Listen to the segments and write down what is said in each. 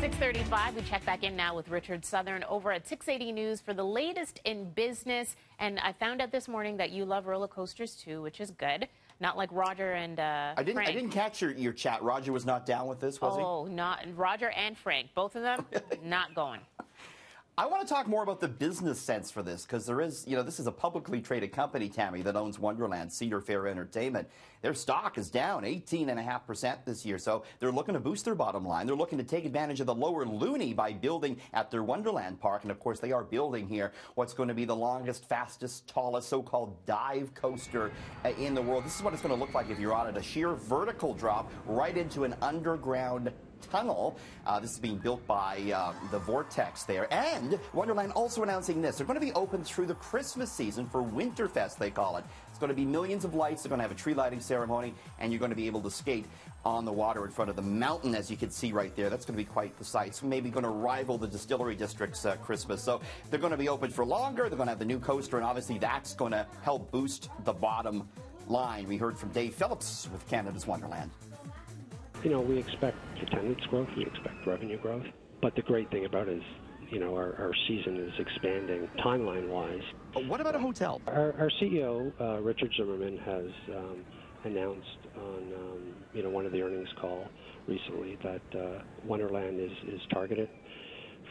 6:35. We check back in now with Richard Southern over at 680 News for the latest in business. And I found out this morning that you love roller coasters too, which is good. Not like Roger and Frank. I didn't catch your chat. Roger was not down with this, was he? Oh, not Roger and Frank. Both of them not going. I want to talk more about the business sense for this, because there is, this is a publicly traded company, Tammy, that owns Wonderland, Cedar Fair Entertainment. Their stock is down 18.5% this year, so they're looking to boost their bottom line. They're looking to take advantage of the lower loonie by building at their Wonderland park, and of course they are building here what's going to be the longest, fastest, tallest so-called dive coaster in the world. This is what it's going to look like if you're on it, a sheer vertical drop right into an underground tunnel. This is being built by the Vortex there. And Wonderland also announcing this. They're going to be open through the Christmas season for Winterfest, they call it. It's going to be millions of lights. They're going to have a tree lighting ceremony, and you're going to be able to skate on the water in front of the mountain, as you can see right there. That's going to be quite the sight. So maybe going to rival the Distillery District's Christmas. So they're going to be open for longer. They're going to have the new coaster, and obviously that's going to help boost the bottom line. We heard from Dave Phillips with Canada's Wonderland. We expect attendance growth, we expect revenue growth, but the great thing about it is, our season is expanding timeline-wise. What about a hotel? Our CEO, Richard Zimmerman, has announced on, one of the earnings call recently that Wonderland is targeted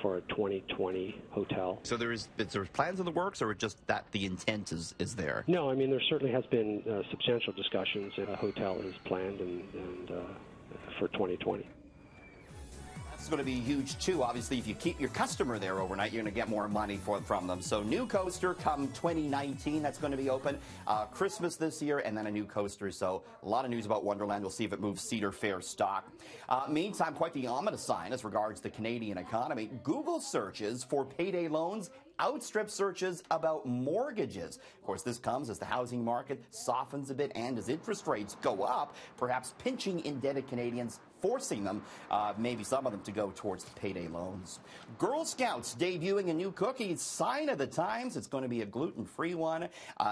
for a 2020 hotel. So there's plans in the works, or just that the intent is there? No, there certainly has been substantial discussions. A hotel is planned and for 2020. That's going to be huge too. Obviously, if you keep your customer there overnight, you're going to get more money from them. So new coaster come 2019. That's going to be open. Christmas this year, and then a new coaster. So a lot of news about Wonderland. We'll see if it moves Cedar Fair stock. Meantime, quite the ominous sign as regards the Canadian economy. Google searches for payday loans outstrip searches about mortgages. Of course, this comes as the housing market softens a bit and as interest rates go up, perhaps pinching indebted Canadians, forcing them, maybe some of them, to go towards the payday loans. Girl Scouts debuting a new cookie, sign of the times. It's going to be a gluten-free one.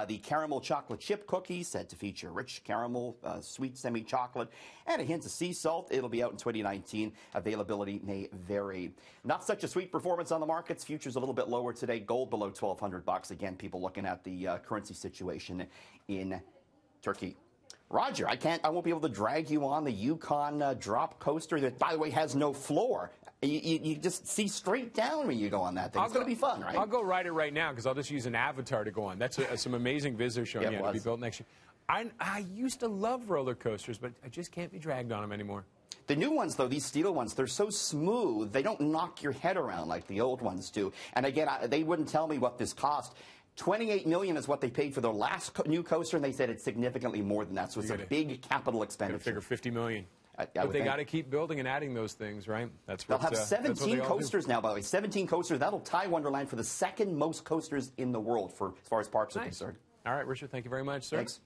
The caramel chocolate chip cookie said to feature rich caramel, sweet semi-chocolate, and a hint of sea salt. It'll be out in 2019. Availability may vary. Not such a sweet performance on the markets. Futures a little bit lower today. Gold below $1,200. Again, people looking at the currency situation in Turkey. Roger, I won't be able to drag you on the Yukon drop coaster that, by the way, has no floor. You just see straight down when you go on that thing. It's going to be fun, right? I'll go ride it right now because I'll just use an avatar to go on. That's some amazing visitors showing to be built next year. I used to love roller coasters, but I just can't be dragged on them anymore. The new ones, though, these steel ones, they're so smooth, they don't knock your head around like the old ones do. And again, they wouldn't tell me what this cost. $28 million is what they paid for their last new coaster, and they said it's significantly more than that. So it's a big capital expenditure. Figure $50 million. But they got to keep building and adding those things, right? They'll have 17 coasters now, by the way. 17 coasters. That'll tie Wonderland for the second most coasters in the world as far as parks are concerned. All right, Richard, thank you very much, sir. Thanks.